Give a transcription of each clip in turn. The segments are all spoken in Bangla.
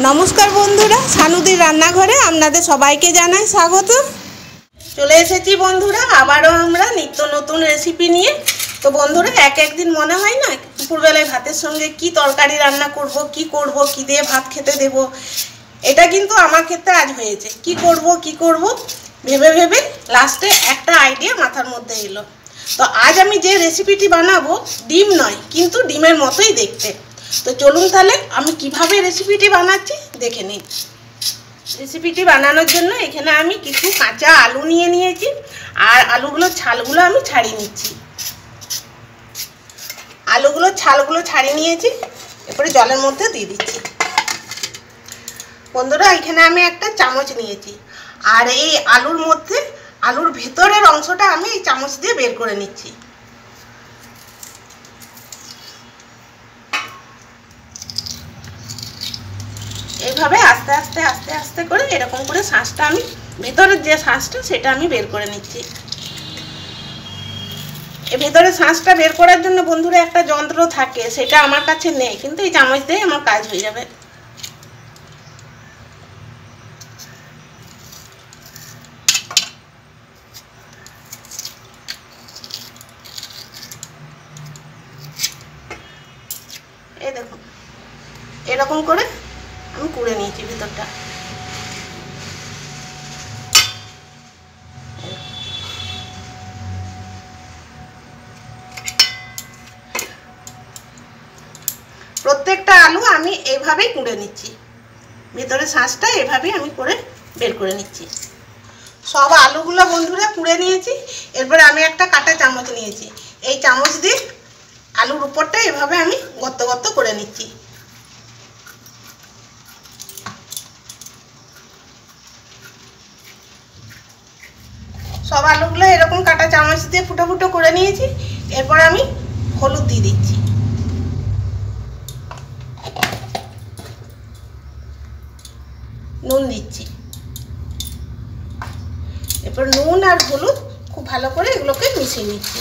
নমস্কার বন্ধুরা, সানুদির রান্নাঘরে আপনাদের সবাইকে জানাই স্বাগত। চলে এসেছি বন্ধুরা আবারও আমরা নিত্য নতুন রেসিপি নিয়ে। তো বন্ধুরা একদিন মনে হয় না দুপুরবেলায় ভাতের সঙ্গে কি তরকারি রান্না করব, কি দিয়ে ভাত খেতে দেব। এটা কিন্তু আমার ক্ষেত্রে আজ হয়েছে। কি করব ভেবে ভেবে লাস্টে একটা আইডিয়া মাথার মধ্যে এলো। তো আজ আমি যে রেসিপিটি বানাবো ডিম নয়, কিন্তু ডিমের মতোই দেখতে। তো চলুন তাহলে আমি কিভাবে রেসিপিটি বানাচ্ছি দেখে নিই। রেসিপিটি বানানোর জন্য এখানে আমি কিছু কাঁচা আলু নিয়ে নিয়েছি, আর আলুগুলোর ছালগুলো আমি ছাড়িয়ে নিচ্ছি। আলুগুলোর ছালগুলো ছাড়িয়ে নিয়েছি, এরপরে জলের মধ্যে দিয়ে দিচ্ছি। বন্ধুরা এখানে আমি একটা চামচ নিয়েছি, আর এই আলুর মধ্যে আলুর ভেতরের অংশটা আমি এই চামচ দিয়ে বের করে নিচ্ছি। এইভাবে আস্তে আস্তে আস্তে আস্তে করে এরকম করে শাঁসটা আমি ভেতরের যে শাঁসটা সেটা আমি বের করে নিচ্ছি। এই ভেতরের শাঁসটা বের করার জন্য বন্ধুরা একটা যন্ত্র থাকে, সেটা আমার কাছে নেই, কিন্তু এই চামচ দিয়ে আমার কাজ হয়ে যাবে। এই দেখুন এরকম করে আমি কুড়ে নিয়েছি ভিতরটা। প্রত্যেকটা আলু আমি এইভাবেই কুড়ে নিচ্ছি, ভিতরে শাঁসটা এভাবেই আমি করে বের করে নিচ্ছি। সব আলুগুলো বন্ধুরা কুড়ে নিয়েছি। এরপর আমি একটা কাঁটা চামচ নিয়েছি, এই চামচ দিয়ে আলুর উপরটা এভাবে আমি গর্ত গর্ত করে নিচ্ছি। সব আলুগুলো এরকম কাঁটা চামচ দিয়ে ফুটো ফুটো করে নিয়েছি। এরপর আমি হলুদ দিয়ে দিচ্ছি, নুন দিচ্ছি। এরপর নুন আর হলুদ খুব ভালো করে এগুলোকে মিশিয়ে নিচ্ছি।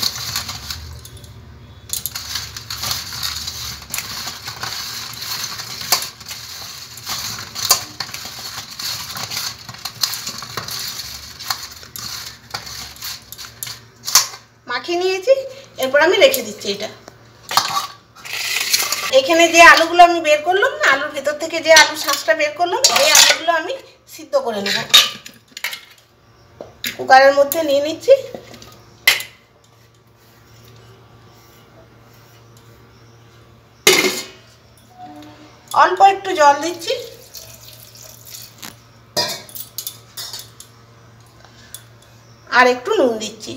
মাখিয়ে নিয়েছি, এরপর আমি রেখে দিচ্ছি এটা। এখানে যে আলুগুলো আমি বের করলাম না, আলুর ভিতর থেকে যে আলুর শাঁসটা বের করলাম, এই আলুগুলো আমি সিদ্ধ করে নেব। কুকারের মধ্যে নিয়ে নিচ্ছি। অল্প একটু জল দিচ্ছি, আর একটু নুন দিচ্ছি।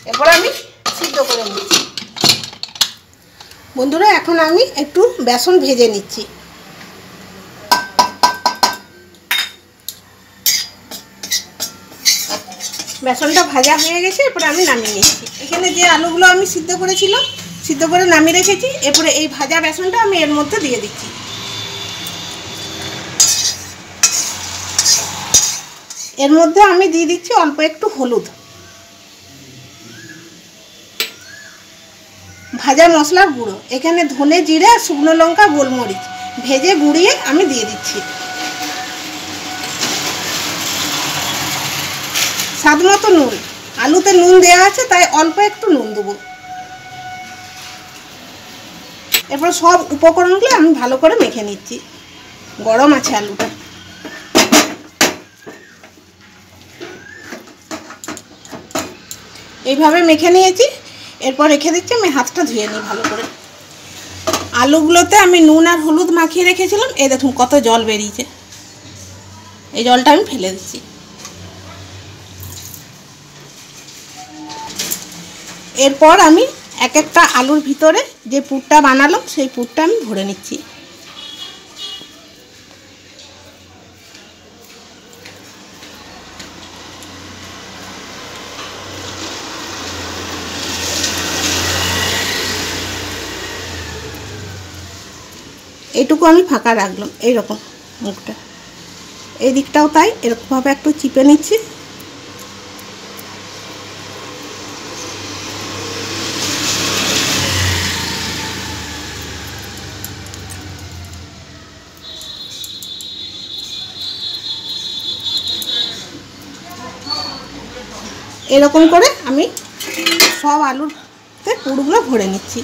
এরপর আমি সিদ্ধ করে নিচ্ছি। বন্ধুরা এখন আমি একটু বেসন ভেজে নিচ্ছি। বেসনটা ভাজা হয়ে গেছে, এরপরে আমি নামিয়ে নিচ্ছি। এখানে যে আলুগুলো আমি সিদ্ধ করেছিলাম, সিদ্ধ করে নামিয়ে রেখেছি, এরপরে এই ভাজা বেসনটা আমি এর মধ্যে দিয়ে দিচ্ছি। এর মধ্যে আমি দিয়ে দিচ্ছি অল্প একটু হলুদ, ভাজা মশলার গুঁড়ো, এখানে ধনে জিরে আর শুকনো লঙ্কা গোলমরিচ ভেজে গুঁড়িয়ে আমি দিয়ে দিচ্ছি। স্বাদ মতো নুন, আলুতে নুন দেওয়া আছে তাই অল্প একটু নুন দেবো। এরপর সব উপকরণগুলো আমি ভালো করে মেখে নিচ্ছি। গরম আছে আলুটা। এইভাবে মেখে নিয়েছি, এরপর রেখে দিচ্ছি। আমি হাতটা ধুয়ে নিই ভালো করে। আলুগুলোতে আমি নুন আর হলুদ মাখিয়ে রেখেছিলাম, এই দেখুন কত জল বেরিয়েছে। এই জলটা আমি ফেলে দিচ্ছি। এরপর আমি এক একটা আলুর ভিতরে যে পুরটা বানালাম সেই পুরটা আমি ভরে নিচ্ছি। এইটুকু আমি ফাঁকা রাখলাম, এইরকম মুখটা। এই দিকটাও তাই, এরকমভাবে একটু চিপে নিচ্ছি। এরকম করে আমি সব আলুতে পুরগুলো ভরে নিচ্ছি।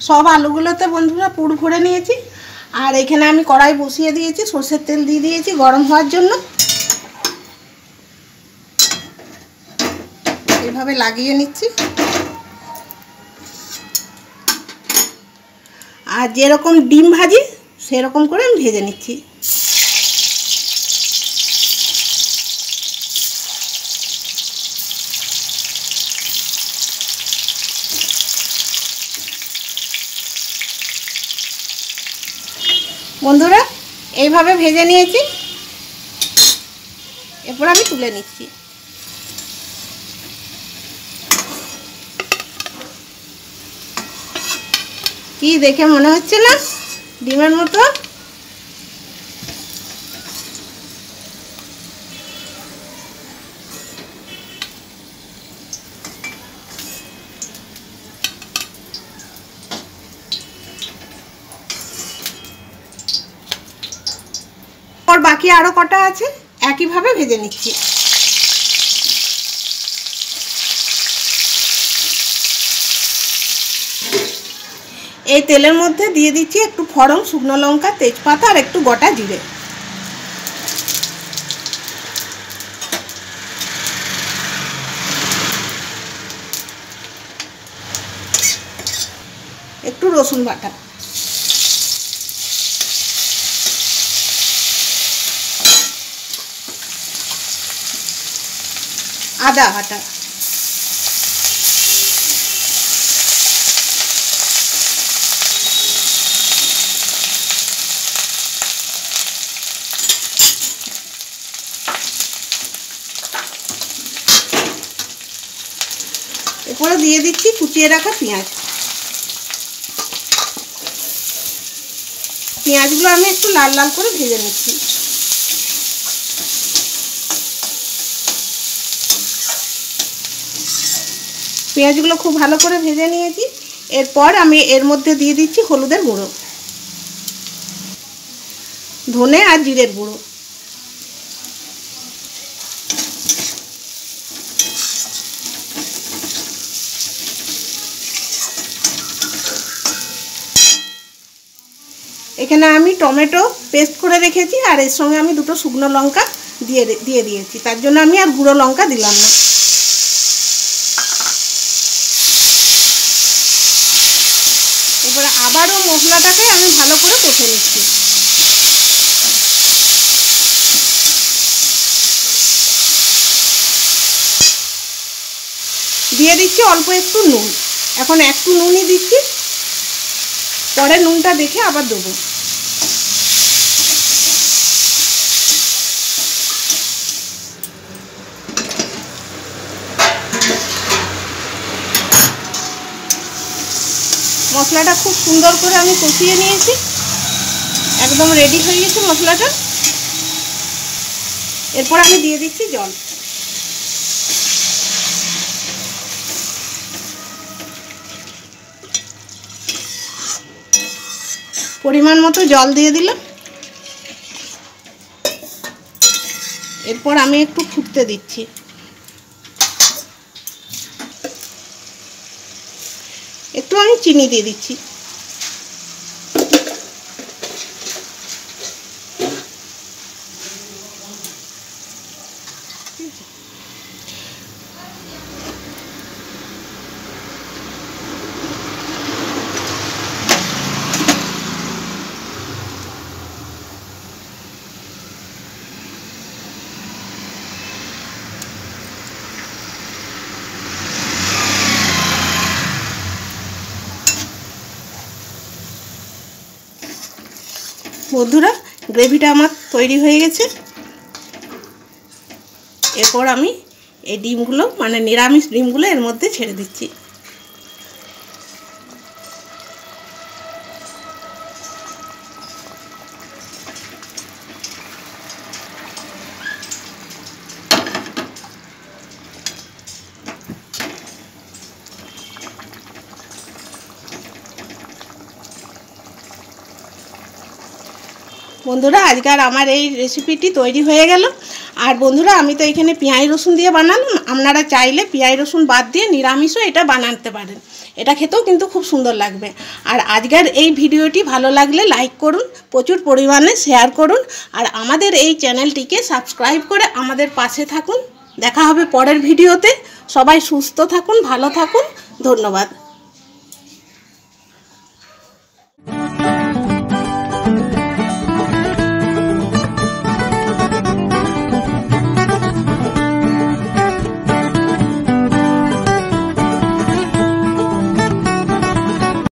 সব আলুগুলোতে বন্ধুরা পুর ভরে নিয়েছি। আর এখানে আমি কড়াই বসিয়ে দিয়েছি, সরষের তেল দিয়ে দিয়েছি গরম হওয়ার জন্য। এইভাবে লাগিয়ে নিচ্ছি। আর যেরকম ডিম ভাজি সেরকম করে আমি ভেজে নিচ্ছি। বন্ধুরা এইভাবে ভেজে নিয়েছি, এরপর আমি তুলে নিচ্ছি। কি দেখে মনে হচ্ছে না ডিমের মতো? और बाकी आरो कटा आछे একই ভাবে ভেজে নিচ্ছি। এই তেলের মধ্যে দিয়ে দিচ্ছি একটু ফড়ং, শুকনো লঙ্কা, তেজপাতা আর একটু গোটা জিরে। একটু রসুন বাটা, আদা বাটা, এরপরে দিয়ে দিচ্ছি কুচিয়ে রাখা পেঁয়াজ। পেঁয়াজগুলো আমি একটু লাল লাল করে ভেজে নিচ্ছি। পেঁয়াজগুলো খুব ভালো করে ভেজে নিয়েছি। এরপর আমি এর মধ্যে দিয়ে দিচ্ছি হলুদের গুঁড়ো, ধনে আর জিরের গুঁড়ো। এখানে আমি টমেটো পেস্ট করে রেখেছি আর এর সঙ্গে আমি দুটো শুকনো লঙ্কা দিয়ে দিয়েছি, তার জন্য আমি আর গুঁড়ো লঙ্কা দিলাম না। এবারে আবারও মশলাটাকে আমি ভালো করে কষে নিচ্ছি। দিয়ে দিচ্ছি অল্প একটু নুন। এখন একটু নুনই দিচ্ছি, পরে নুনটা দেখে আবার দেবো। মশলাটা খুব সুন্দর করে আমি কষিয়ে নিয়েছি, একদম রেডি হয়ে গেছে মশলাটা। এরপর আমি দিয়ে দিচ্ছি জল। পরিমাণ মতো জল দিয়ে দিলাম। এরপর আমি একটু ফুটতে দিচ্ছি। একটু আমি চিনি দিয়ে দিচ্ছি। বন্ধুরা গ্রেভিটা আমার তৈরি হয়ে গেছে। এরপর আমি এই ডিমগুলো মানে নিরামিষ ডিমগুলো এর মধ্যে ছেড়ে দিচ্ছি। বন্ধুরা আজকাল আমার এই রেসিপিটি তৈরি হয়ে গেল। আর বন্ধুরা আমি তো এখানে পেঁয়াজ রসুন দিয়ে বানালাম, আপনারা চাইলে পেঁয়াজ রসুন বাদ দিয়ে নিরামিষও এটা বানাতে পারেন, এটা খেতেও কিন্তু খুব সুন্দর লাগবে। আর আজকের এই ভিডিওটি ভালো লাগলে লাইক করুন, প্রচুর পরিমাণে শেয়ার করুন, আর আমাদের এই চ্যানেলটিকে সাবস্ক্রাইব করে আমাদের পাশে থাকুন। দেখা হবে পরের ভিডিওতে। সবাই সুস্থ থাকুন, ভালো থাকুন, ধন্যবাদ।